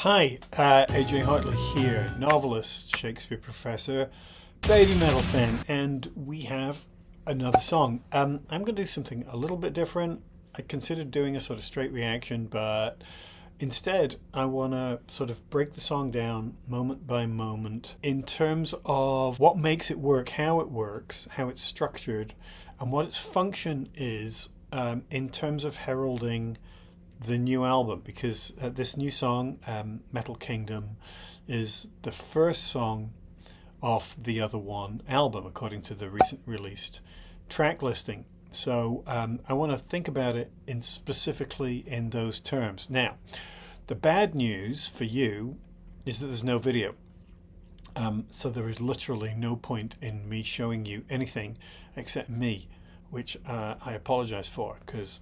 Hi, AJ Hartley here, novelist, Shakespeare professor, baby metal fan, and we have another song. I'm going to do something a little bit different. I considered doing a sort of straight reaction, but instead I want to sort of break the song down moment by moment in terms of what makes it work, how it works, how it's structured, and what its function is in terms of heralding the new album, because this new song, Metal Kingdom, is the first song off the Other One album, according to the recent released track listing. So I want to think about it specifically in those terms. Now, the bad news for you is that there's no video. So there is literally no point in me showing you anything except me, which I apologize for, because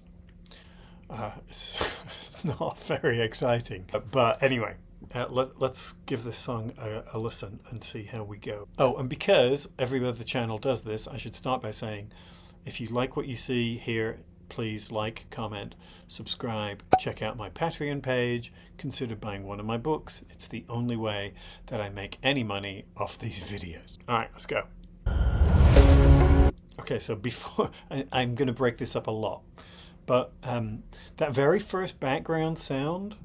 it's not very exciting. But anyway, let's give this song a listen and see how we go. Oh, and because every other channel does this, I should start by saying, if you like what you see here, please like, comment, subscribe, check out my Patreon page, consider buying one of my books. It's the only way that I make any money off these videos. All right, let's go. Okay, so before, I'm going to break this up a lot. But that very first background sound,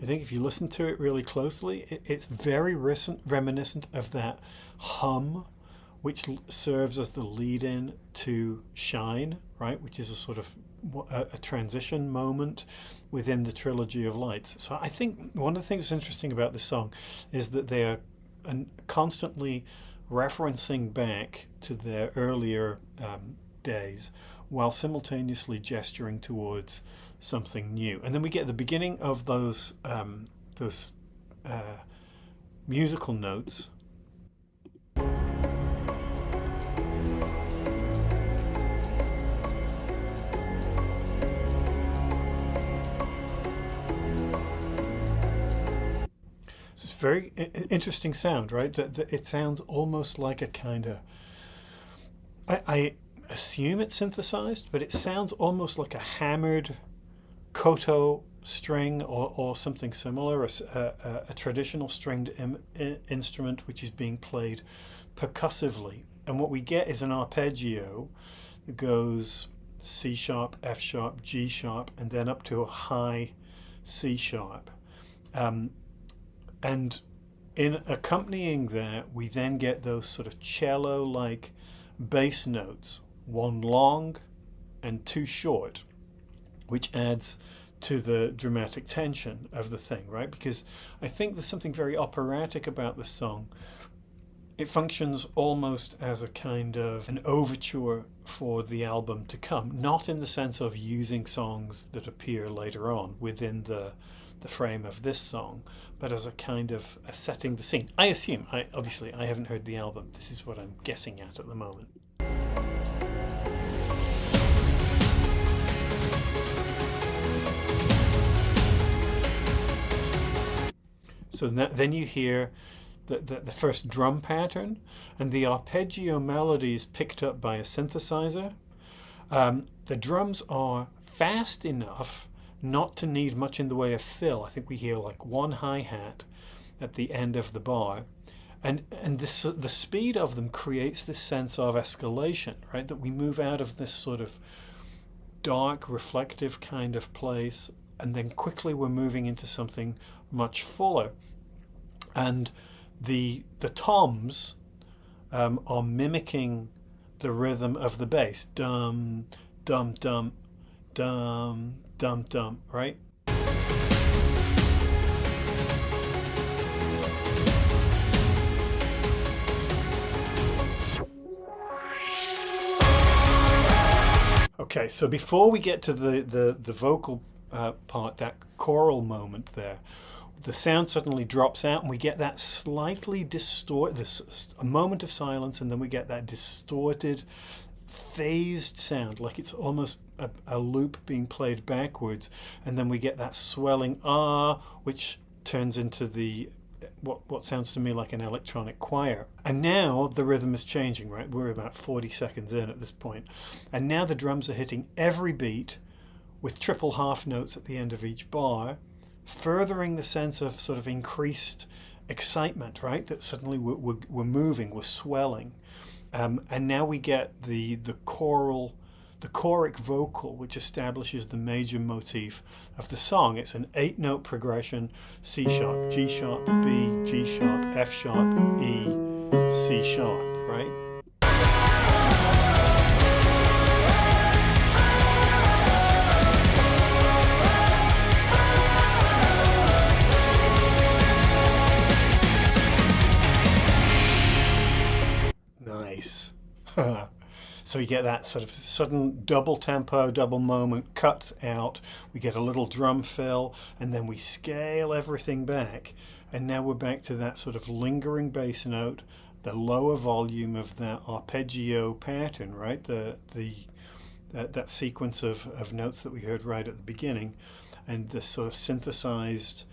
I think if you listen to it really closely, it's very reminiscent of that hum, which serves as the lead-in to Shine, right? Which is a sort of a transition moment within the trilogy of lights. So I think one of the things that's interesting about this song is that they are constantly referencing back to their earlier days, while simultaneously gesturing towards something new. And then we get the beginning of those musical notes. It's a very interesting sound, right? It sounds almost like a kind of... I assume it's synthesized, but it sounds almost like a hammered koto string or something similar, a traditional stringed instrument which is being played percussively. And what we get is an arpeggio that goes C sharp, F sharp, G sharp, and then up to a high C sharp. And in accompanying that, we then get those sort of cello-like bass notes, one long and two short, which adds to the dramatic tension of the thing, right? Because I think there's something very operatic about this song. It functions almost as a kind of an overture for the album to come, not in the sense of using songs that appear later on within the frame of this song, but as a kind of setting the scene. I assume, obviously I haven't heard the album, this is what I'm guessing at the moment. So then you hear the first drum pattern, and the arpeggio melody is picked up by a synthesizer. The drums are fast enough not to need much in the way of fill. I think we hear like one hi-hat at the end of the bar. And the speed of them creates this sense of escalation, right? That we move out of this sort of dark, reflective kind of place, and then quickly we're moving into something much fuller. And the toms are mimicking the rhythm of the bass. Dum, dum, dum, dum, dum, dum, right? Okay, so before we get to the vocal part, that choral moment there, the sound suddenly drops out and we get that slightly a moment of silence, and then we get that distorted, phased sound, like it's almost a loop being played backwards, and then we get that swelling which turns into what sounds to me like an electronic choir. And now the rhythm is changing, right? We're about 40 seconds in at this point, and now the drums are hitting every beat with triple half notes at the end of each bar, furthering the sense of sort of increased excitement, right? That suddenly we're moving, we're swelling. And now we get the choric vocal, which establishes the major motif of the song. It's an 8-note progression: C sharp, G sharp, B, G sharp, F sharp, E, C sharp, right? Nice. So you get that sort of sudden double tempo, double moment, cuts out. We get a little drum fill, and then we scale everything back. And now we're back to that sort of lingering bass note, the lower volume of that arpeggio pattern, right? That sequence of notes that we heard right at the beginning, and this sort of synthesized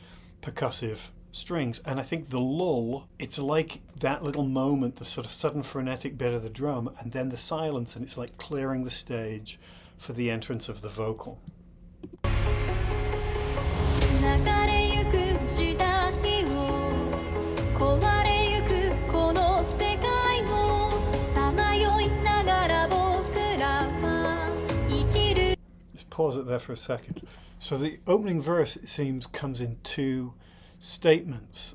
percussive strings. And I think the lull, it's like that little moment, the sort of sudden frenetic bit of the drum, and then the silence, and it's like clearing the stage for the entrance of the vocal. Just pause it there for a second. So the opening verse, it seems, comes in two statements,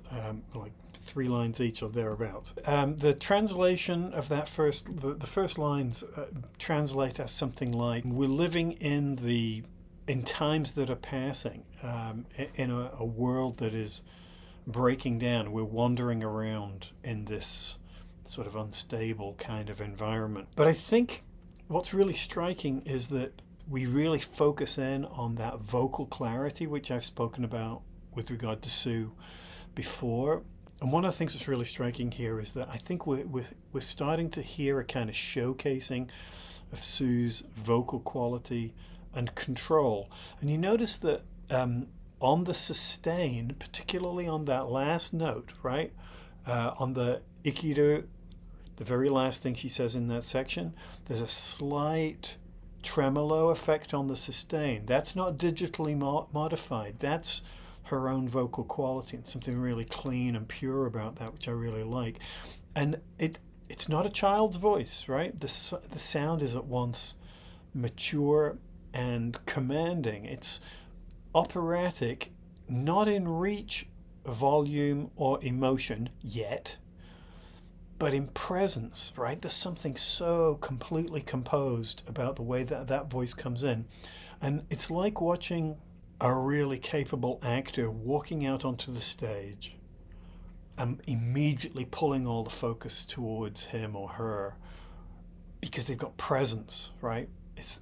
like 3 lines each or thereabouts. The translation of that the first lines translate as something like, we're living in times that are passing, in a world that is breaking down. We're wandering around in this sort of unstable kind of environment. But I think what's really striking is that we really focus in on that vocal clarity, which I've spoken about with regard to Sue before. And one of the things that's really striking here is that I think we're starting to hear a kind of showcasing of Sue's vocal quality and control. And you notice that on the sustain, particularly on that last note, right? On the ikiru, the very last thing she says in that section, there's a slight tremolo effect on the sustain. That's not digitally modified. That's her own vocal quality, and something really clean and pure about that, which I really like. And it's not a child's voice, right? The sound is at once mature and commanding. It's operatic, not in reach, volume, or emotion yet, but in presence, right? There's something so completely composed about the way that voice comes in. And it's like watching a really capable actor walking out onto the stage and immediately pulling all the focus towards him or her because they've got presence, right? That's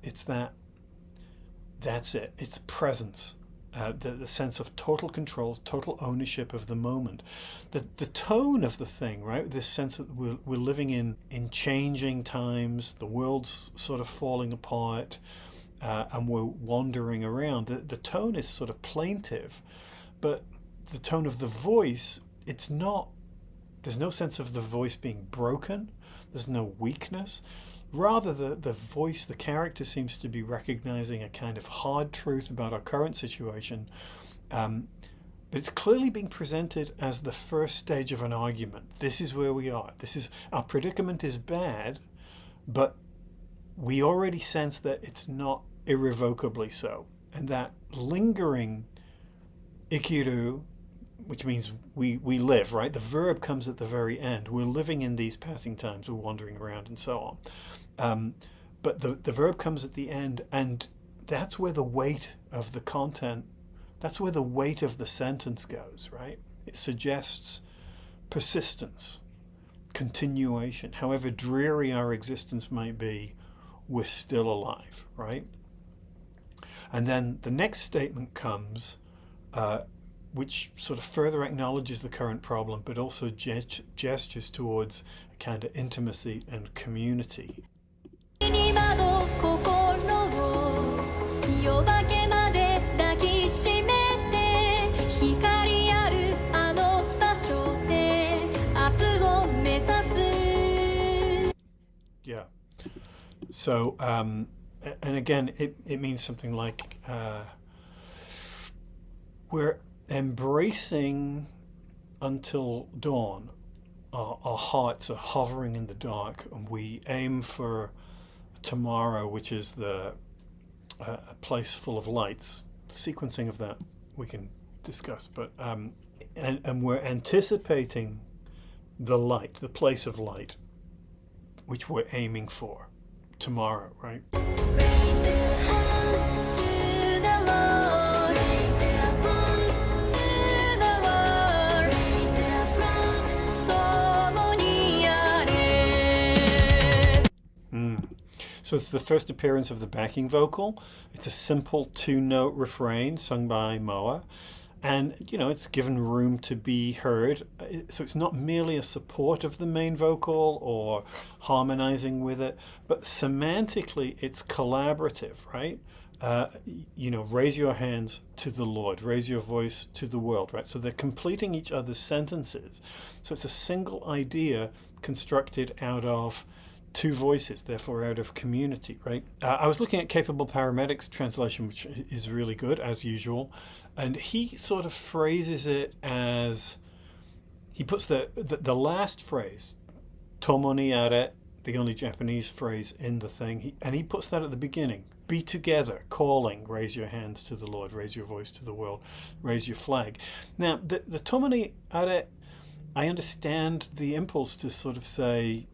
it. It's presence. The sense of total control, total ownership of the moment. The tone of the thing, right? This sense that we're living in changing times, the world's sort of falling apart, and we're wandering around. The tone is sort of plaintive, but the tone of the voice, it's not, there's no sense of the voice being broken. There's no weakness. Rather, the voice, the character seems to be recognizing a kind of hard truth about our current situation, but it's clearly being presented as the first stage of an argument. This is where we are. Our predicament is bad, but we already sense that it's not irrevocably so. And that lingering ikiru, which means we live, right? The verb comes at the very end. We're living in these passing times. We're wandering around and so on. But the verb comes at the end, and that's where the weight of the content, that's where the weight of the sentence goes, right? It suggests persistence, continuation. However dreary our existence might be, we're still alive, right? And then the next statement comes, which sort of further acknowledges the current problem, but also gestures towards a kind of intimacy and community. Yeah. So, and again, it means something like we're embracing until dawn. Our hearts are hovering in the dark, and we aim for tomorrow, which is a place full of lights. The sequencing of that we can discuss, but and we're anticipating the light, the place of light, which we're aiming for tomorrow, right? Raise your hands to the Lord. Raise your voice to the world. Raise your flag. 共にあれ. So it's the first appearance of the backing vocal. It's a simple two-note refrain sung by Moa. And, it's given room to be heard. So it's not merely a support of the main vocal or harmonizing with it, but semantically it's collaborative, right? Raise your hands to the Lord, raise your voice to the world, right? So they're completing each other's sentences. So it's a single idea constructed out of two voices, therefore out of community, right? I was looking at Capable Paramedics translation, which is really good, as usual, and he sort of phrases it as, he puts the last phrase, tomo ni are, the only Japanese phrase in the thing, and he puts that at the beginning. Be together, calling, raise your hands to the Lord, raise your voice to the world, raise your flag. Now, the tomo ni are, I understand the impulse to sort of say,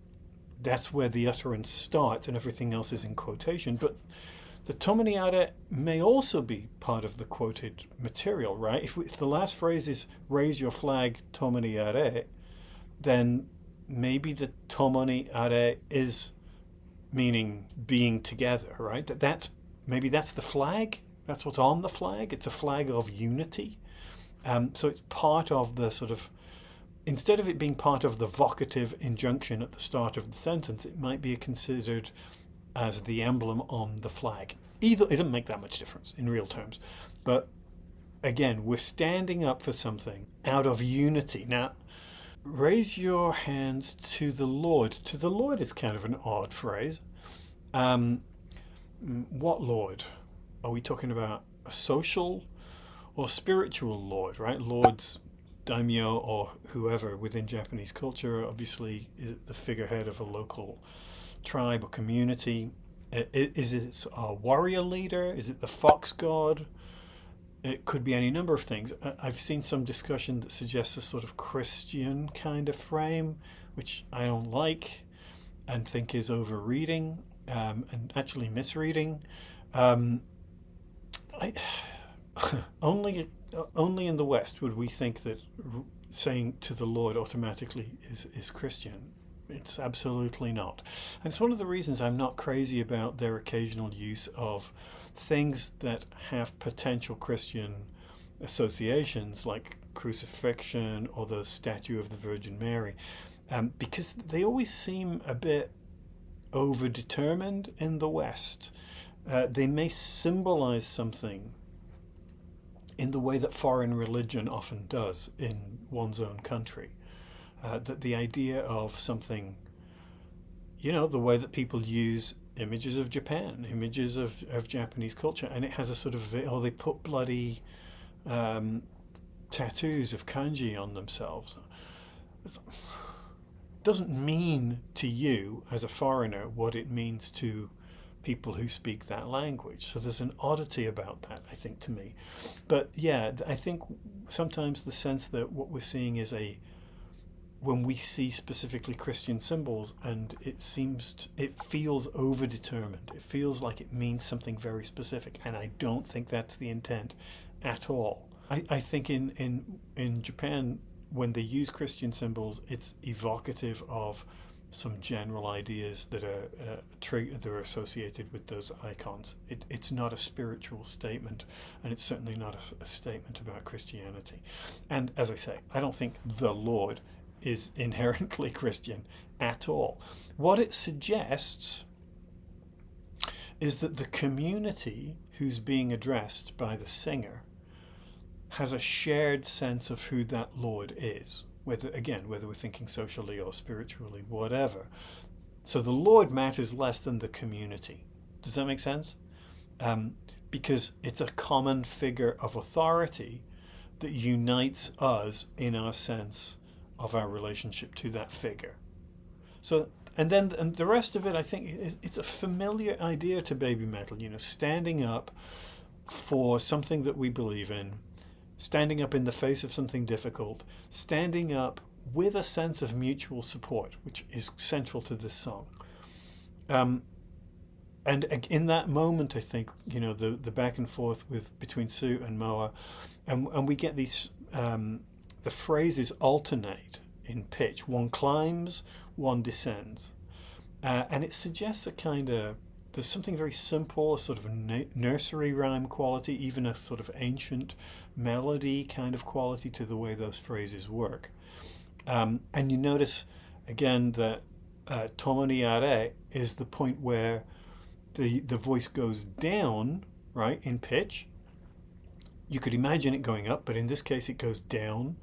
that's where the utterance starts and everything else is in quotation. But the tomo ni are may also be part of the quoted material, right? If the last phrase is raise your flag, tomo ni are, then maybe the tomo ni are is meaning being together, right? Maybe that's the flag. That's what's on the flag. It's a flag of unity. So it's part of the sort of, instead of it being part of the vocative injunction at the start of the sentence, it might be considered as the emblem on the flag. Either, it doesn't make that much difference in real terms. But again, we're standing up for something out of unity. Now, raise your hands to the Lord. To the Lord is kind of an odd phrase. What Lord? Are we talking about a social or spiritual Lord, right? Lord's daimyo or whoever within Japanese culture, obviously the figurehead of a local tribe or community. Is it a warrior leader? Is it the fox god? It could be any number of things. I've seen some discussion that suggests a sort of Christian kind of frame, which I don't like and think is overreading and actually misreading. Only in the West would we think that saying to the Lord automatically is Christian. It's absolutely not. And it's one of the reasons I'm not crazy about their occasional use of things that have potential Christian associations, like crucifixion or the statue of the Virgin Mary, because they always seem a bit overdetermined in the West. They may symbolize something in the way that foreign religion often does in one's own country. That the idea of something, the way that people use images of Japan, images of Japanese culture, and it has a sort of, they put bloody tattoos of kanji on themselves. It doesn't mean to you as a foreigner what it means to people who speak that language. So there's an oddity about that, I think, to me. But yeah, I think sometimes the sense that what we're seeing is when we see specifically Christian symbols, and it feels overdetermined. It feels like it means something very specific, and I don't think that's the intent at all. I think in Japan, when they use Christian symbols, it's evocative of some general ideas that are associated with those icons. It's not a spiritual statement, and it's certainly not a statement about Christianity. And as I say, I don't think the Lord is inherently Christian at all. What it suggests is that the community who's being addressed by the singer has a shared sense of who that Lord is, whether we're thinking socially or spiritually, whatever. So the Lord matters less than the community. Does that make sense? Because it's a common figure of authority that unites us in our sense of our relationship to that figure. So, and the rest of it, I think, it's a familiar idea to baby metal, you know, standing up for something that we believe in, standing up in the face of something difficult, standing up with a sense of mutual support, which is central to this song. And in that moment, I think, you know, the back and forth between Sue and Moa, and we get these, the phrases alternate in pitch. One climbs, one descends. And it suggests a kind of, there's something very simple, a sort of nursery rhyme quality, even a sort of ancient melody kind of quality to the way those phrases work. And you notice, again, that tomo ni are is the point where the voice goes down, right, in pitch. You could imagine it going up, but in this case it goes down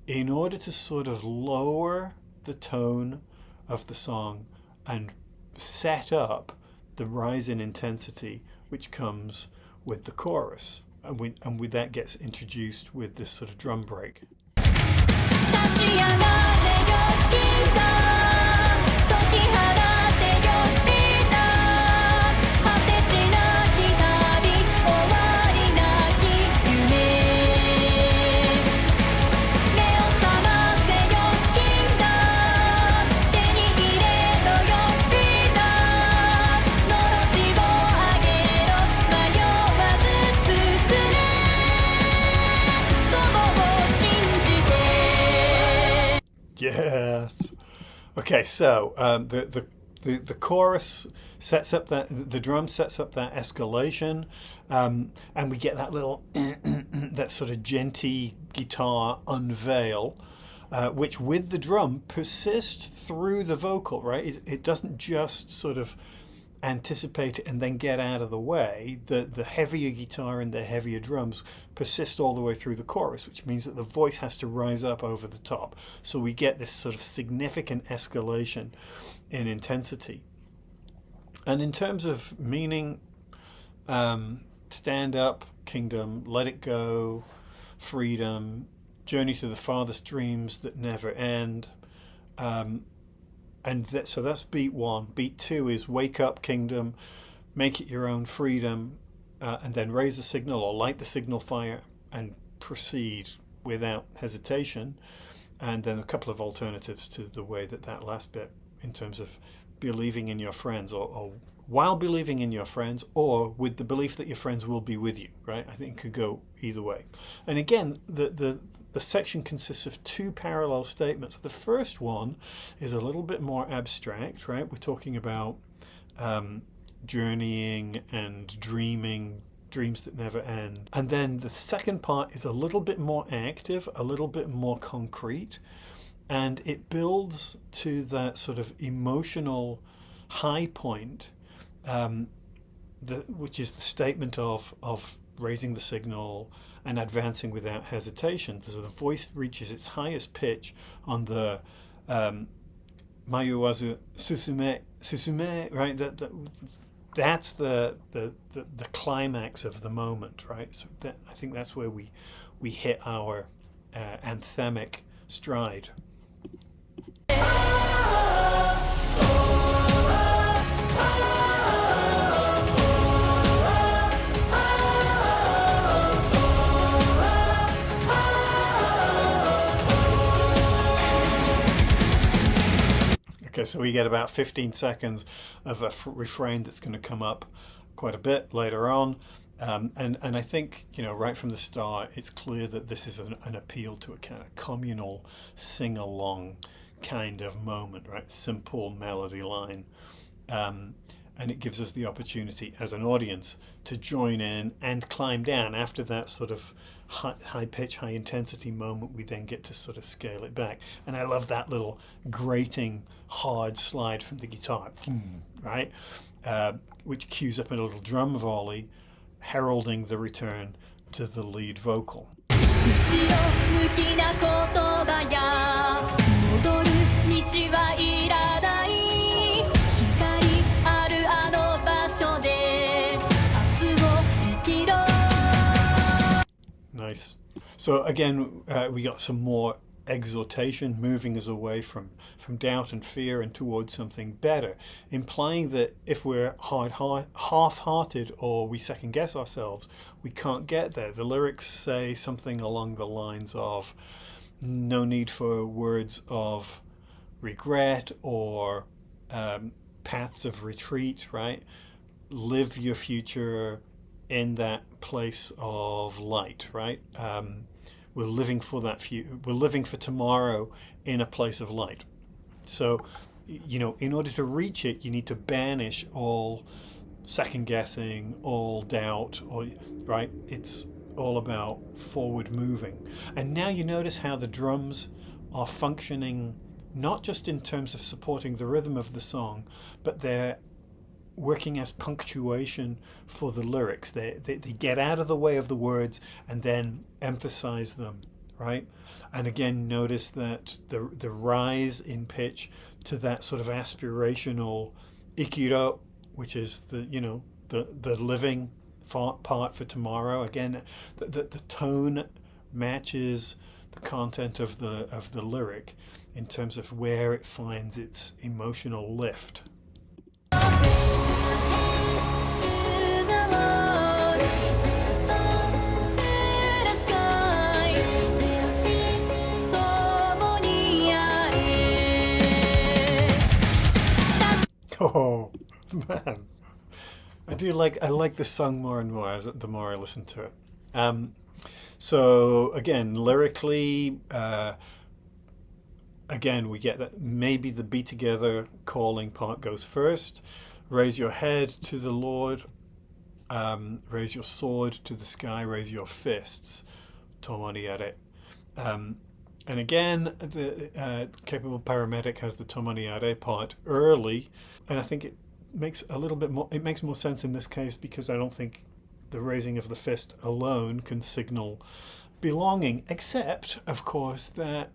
in order to sort of lower the tone of the song and set up the rise in intensity which comes with the chorus. And with that gets introduced with this sort of drum break. 立ち上がれよ君だ解き放てよみんな果てしなき旅終わりなき夢目を覚ませよ君だ手に入れろよみんなのろしを上げろ迷わず進め友を信じて Yes. Okay, so the chorus sets up that, the drum sets up that escalation, and we get that little that sort of genty guitar unveil, which with the drum persists through the vocal, right? It doesn't just sort of anticipate it and then get out of the way. The heavier guitar and the heavier drums persist all the way through the chorus, which means that the voice has to rise up over the top. So we get this sort of significant escalation in intensity. And in terms of meaning, stand up, kingdom, let it go, freedom, journey to the farthest dreams that never end. So that's beat one. Beat two is wake up, kingdom, make it your own, freedom, and then raise the signal or light the signal fire and proceed without hesitation. And then a couple of alternatives to the way that last bit, in terms of believing in your friends, or while believing in your friends, or with the belief that your friends will be with you, right? I think it could go either way. And again, the section consists of two parallel statements. The first one is a little bit more abstract, right? We're talking about journeying and dreaming, dreams that never end. And then the second part is a little bit more active, a little bit more concrete, and it builds to that sort of emotional high point, which is the statement of raising the signal and advancing without hesitation. So the voice reaches its highest pitch on the mayuwazu susume, right? That's the climax of the moment, right? So I think that's where we hit our anthemic stride. Okay, so we get about 15 seconds of a refrain that's going to come up quite a bit later on. And I think, you know, right from the start, it's clear that this is an appeal to a kind of communal sing-along kind of moment, right? Simple melody line. And it gives us the opportunity as an audience to join in and climb down. After that sort of high pitch, high intensity moment, we then get to sort of scale it back. And I love that little grating, hard slide from the guitar, right? Which cues up a little drum volley, heralding the return to the lead vocal. 後ろ向きな言葉や戻る道はいらない光あるあの場所で明日を生きろ Nice. So again, we got some more exhortation, moving us away from doubt and fear and towards something better, implying that if we're half-hearted or we second guess ourselves, we can't get there. The lyrics say something along the lines of no need for words of regret or paths of retreat, right? Live your future in that place of light, right? We're living for that future. We're living for tomorrow in a place of light. So, in order to reach it, you need to banish all second guessing, all doubt, or right? It's all about forward moving. And now you notice how the drums are functioning not just in terms of supporting the rhythm of the song, but they're working as punctuation for the lyrics. They get out of the way of the words and then emphasize them, right? And again, notice that the rise in pitch to that sort of aspirational ikiro, which is the living part for tomorrow. Again, the tone matches the content of the lyric in terms of where it finds its emotional lift. Oh man, I like this song more and more the more I listen to it. So again, lyrically, again we get that maybe the be together calling part goes first. Raise your head to the Lord, raise your sword to the sky, raise your fists, tomaniare. And again, the capable paramedic has the tomaniare part early, and I think it makes a little bit more. It makes more sense in this case because I don't think the raising of the fist alone can signal belonging, except, of course, that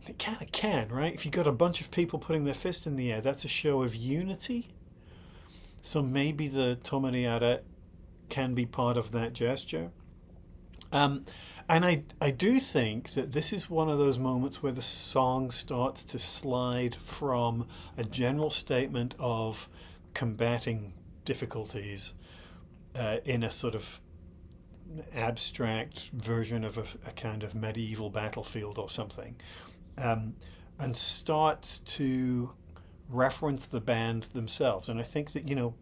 it kind of can, right? If you've got a bunch of people putting their fist in the air, that's a show of unity. So maybe the tomaniare can be part of that gesture. And I do think that this is one of those moments where the song starts to slide from a general statement of combating difficulties in a sort of abstract version of a kind of medieval battlefield or something, and starts to reference the band themselves. And I think that,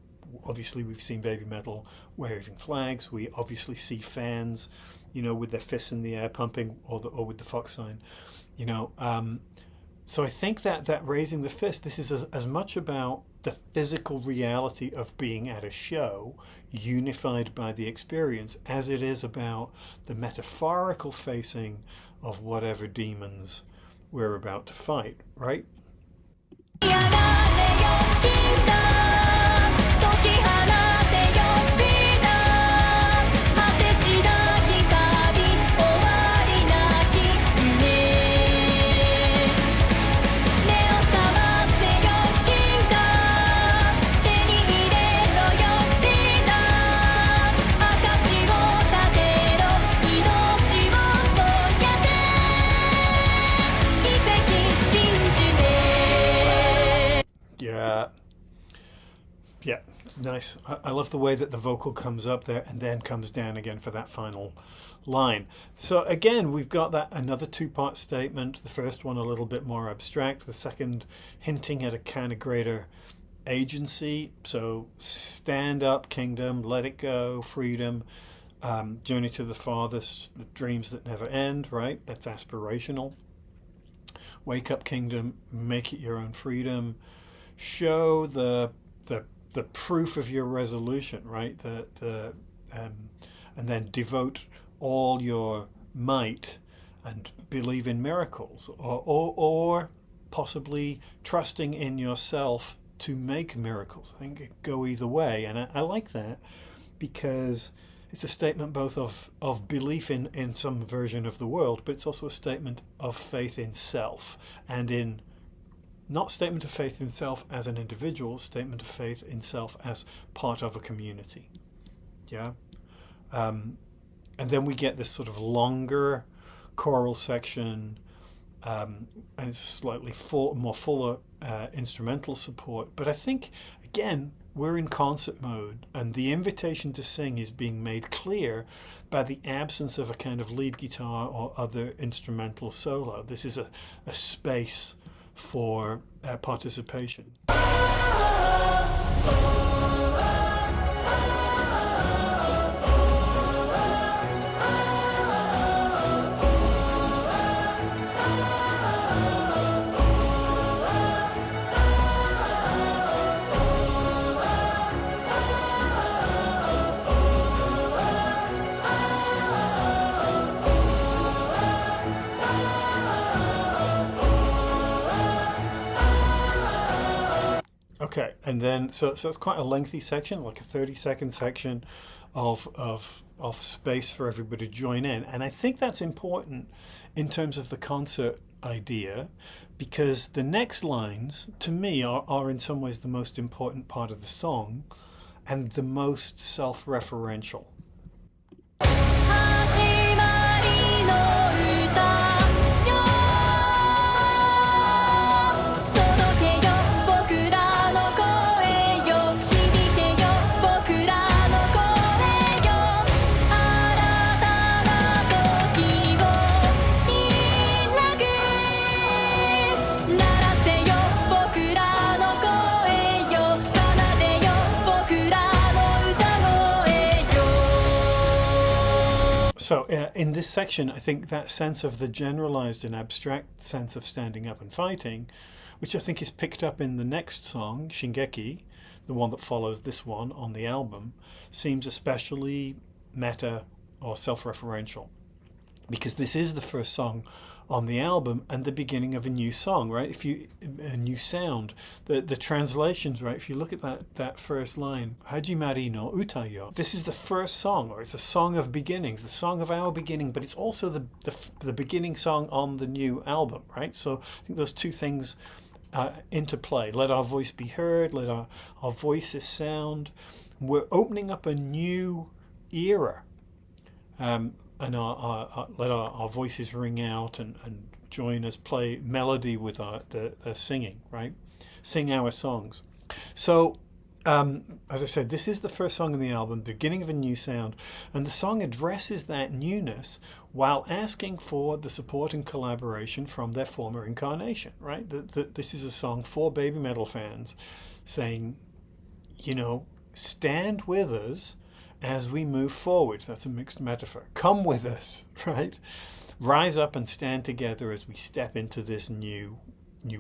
obviously we've seen BABYMETAL waving flags. We obviously see fans, with their fists in the air pumping, or with the fox sign, So I think that raising the fist, this is as much about the physical reality of being at a show, unified by the experience, as it is about the metaphorical facing of whatever demons we're about to fight, right? Yeah, nice. I love the way that the vocal comes up there and then comes down again for that final line. So again, we've got that another two-part statement. The first one a little bit more abstract, the second hinting at a kind of greater agency. So stand up, kingdom, let it go, freedom, journey to the farthest, the dreams that never end, right? That's aspirational. Wake up, kingdom, make it your own freedom. Show the proof of your resolution, right? And then devote all your might and believe in miracles, or possibly trusting in yourself to make miracles. I think it go either way, and I like that because it's a statement both of belief in some version of the world, but it's also a statement of faith in self, and in not statement of faith in self as an individual, statement of faith in self as part of a community. Yeah. And then we get this sort of longer choral section, and it's slightly more fuller instrumental support. But I think, again, we're in concert mode, and the invitation to sing is being made clear by the absence of a kind of lead guitar or other instrumental solo. This is a space for participation. Okay, and then so it's quite a lengthy section, like a 30-second section of space for everybody to join in, and I think that's important in terms of the concert idea, because the next lines to me are in some ways the most important part of the song and the most self-referential. 始まりの歌よ届けよ僕らの声よ響けよ僕らの声よ新たな時を開く鳴らせよ僕らの声よ奏でよ僕らの歌声よ So in this section, I think that sense of the generalized and abstract sense of standing up and fighting, which I think is picked up in the next song, Shingeki, the one that follows this one on the album, seems especially meta or self-referential, because this is the first song on the album and the beginning of a new song, right? A new sound. The translations, right? If you look at that first line, Hajimari no uta yo. This is the first song, or it's a song of beginnings, the song of our beginning, but it's also the beginning song on the new album, right? So I think those two things interplay. Let our voice be heard, let our voices sound. We're opening up a new era. And let our voices ring out and join us, play melody with the singing, right? Sing our songs. So, as I said, this is the first song in the album, beginning of a new sound, and the song addresses that newness while asking for the support and collaboration from their former incarnation, right? This is a song for BABYMETAL fans saying, you know, stand with us as we move forward. That's a mixed metaphor. Come with us, right? Rise up and stand together as we step into this new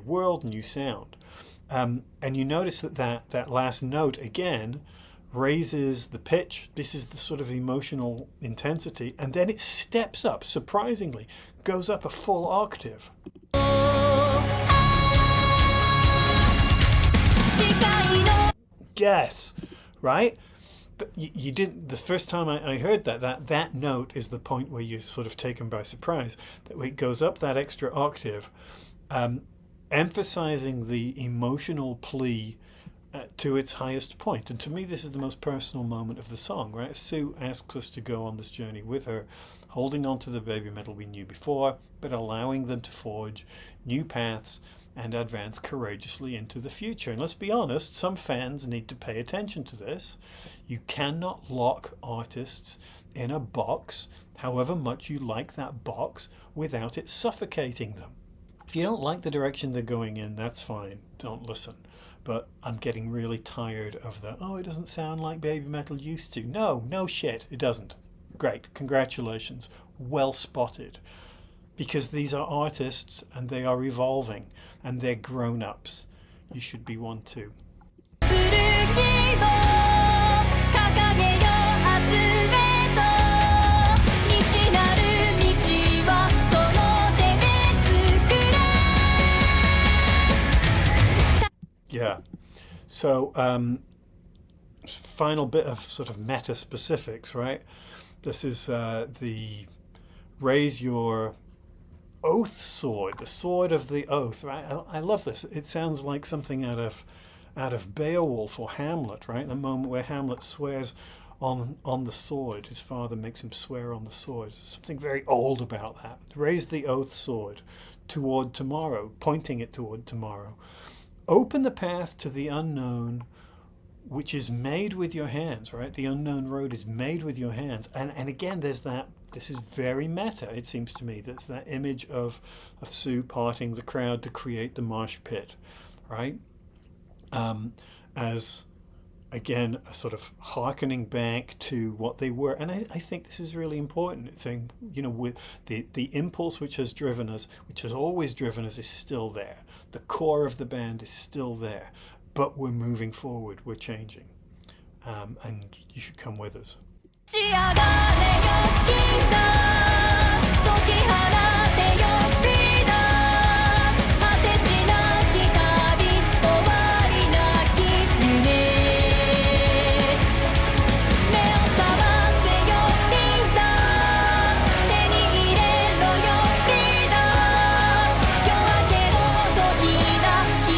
world, new sound. And you notice that last note again raises the pitch. This is the sort of emotional intensity, and then it steps up, surprisingly, goes up a full octave. Yes, right? You didn't. The first time I heard that note is the point where you're sort of taken by surprise. That it goes up that extra octave, emphasizing the emotional plea to its highest point. And to me, this is the most personal moment of the song, right? Sue asks us to go on this journey with her, holding on to the BABYMETAL we knew before, but allowing them to forge new paths and advance courageously into the future. And let's be honest, some fans need to pay attention to this. You cannot lock artists in a box, however much you like that box, without it suffocating them. If you don't like the direction they're going in, that's fine. Don't listen. But I'm getting really tired of it doesn't sound like BABYMETAL used to. No shit, it doesn't. Great, congratulations. Well spotted. Because these are artists and they are evolving and they're grown-ups. You should be one too. Yeah. So, final bit of sort of meta specifics, right? This is the raise your oath sword, the sword of the oath, right? I love this. It sounds like something out of Beowulf or Hamlet, right? The moment where Hamlet swears on the sword. His father makes him swear on the sword. There's something very old about that. Raise the oath sword toward tomorrow, pointing it toward tomorrow. Open the path to the unknown, which is made with your hands, right? The unknown road is made with your hands. And again, there's that, this is very meta, it seems to me. There's that image of Sue parting the crowd to create the mosh pit, right? As, again, a sort of hearkening back to what they were. And I think this is really important. It's saying, you know, with the impulse which has driven us, which has always driven us, is still there. The core of the band is still there. But we're moving forward, we're changing. And you should come with us. 仕上がれよキンダー解き放てよフリーダー果てしなき旅終わりなき夢目を覚ませよキンダー手に入れろよフリーダー夜明けの時だ光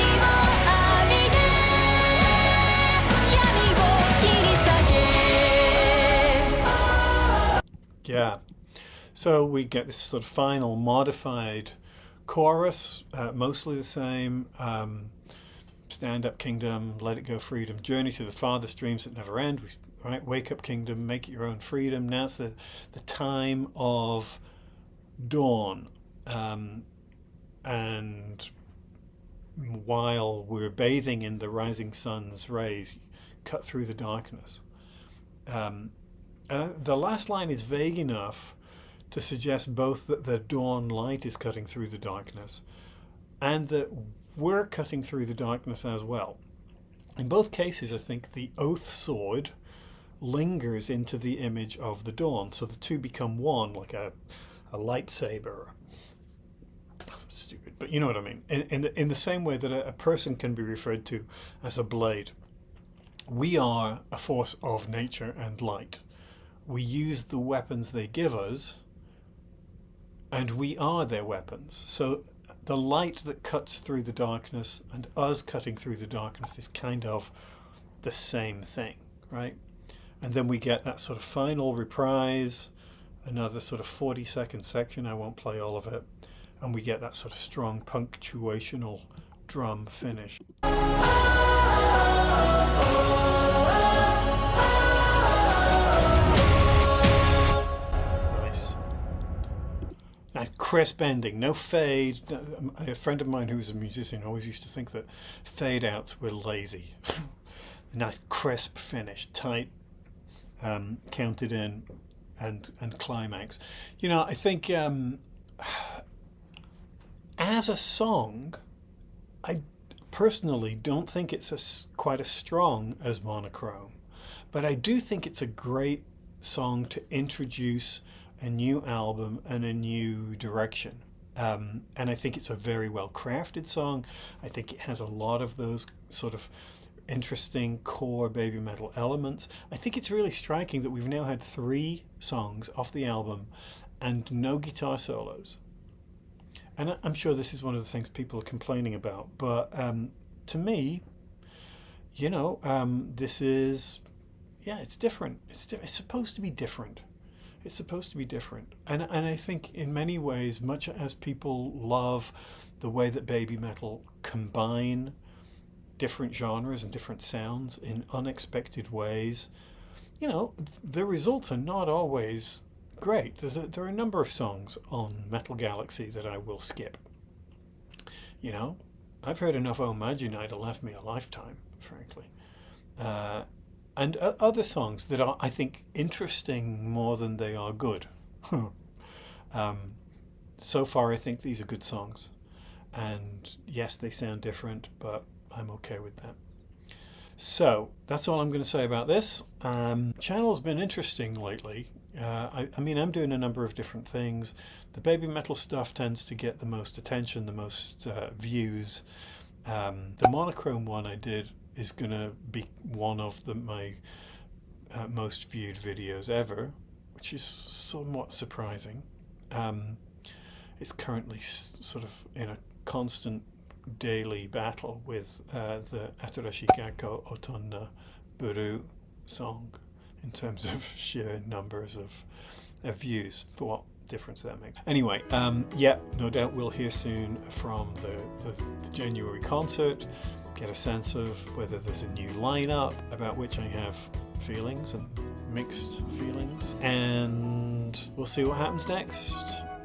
を浴びて闇を切り裂け Yeah. So we get this sort of final modified chorus, mostly the same. Stand up kingdom, let it go freedom, journey to the farthest dreams that never end. Right? Wake up kingdom, make it your own freedom. Now it's the time of dawn. And while we're bathing in the rising sun's rays, cut through the darkness. The last line is vague enough to suggest both that the dawn light is cutting through the darkness and that we're cutting through the darkness as well. In both cases, I think the oath sword lingers into the image of the dawn, so the two become one, like a lightsaber. Stupid, but you know what I mean. In the same way that a person can be referred to as a blade. We are a force of nature and light. We use the weapons they give us, and we are their weapons. So the light that cuts through the darkness and us cutting through the darkness is kind of the same thing, right? And then we get that sort of final reprise, another sort of 40-second section. I won't play all of it. And we get that sort of strong punctuational drum finish. Crisp ending, no fade. A friend of mine who was a musician always used to think that fade outs were lazy. A nice crisp finish, tight, counted in, and climax. You know, I think as a song, I personally don't think it's quite as strong as Monochrome, but I do think it's a great song to introduce a new album and a new direction. And I think it's a very well crafted song. I think it has a lot of those sort of interesting core baby metal elements. I think it's really striking that we've now had 3 songs off the album and no guitar solos. And I'm sure this is one of the things people are complaining about, but to me, you know, this is, yeah, it's different. It's supposed to be different. It's supposed to be different. And I think in many ways, much as people love the way that baby metal combine different genres and different sounds in unexpected ways, you know, the results are not always great. There are a number of songs on Metal Galaxy that I will skip. You know, I've heard enough Oh Maginai to last me a lifetime, frankly. And other songs that are, I think, interesting more than they are good. So far, I think these are good songs. And yes, they sound different, but I'm okay with that. So that's all I'm going to say about this. Channel's been interesting lately. I mean, I'm doing a number of different things. The baby metal stuff tends to get the most attention, the most views. The Monochrome one I did is going to be one of my most viewed videos ever, which is somewhat surprising. It's currently sort of in a constant daily battle with the Atarashi Gakko Otonna Buru song. in terms of sheer numbers of views, for what difference that makes. Anyway, yeah, no doubt we'll hear soon from the January concert, get a sense of whether there's a new lineup about which I have feelings and mixed feelings, and we'll see what happens next.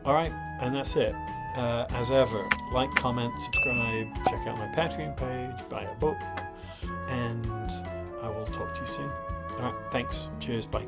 Alright, and that's it. As ever, like, comment, subscribe, check out my Patreon page via book, and I will talk to you soon. Alright, thanks. Cheers, bye.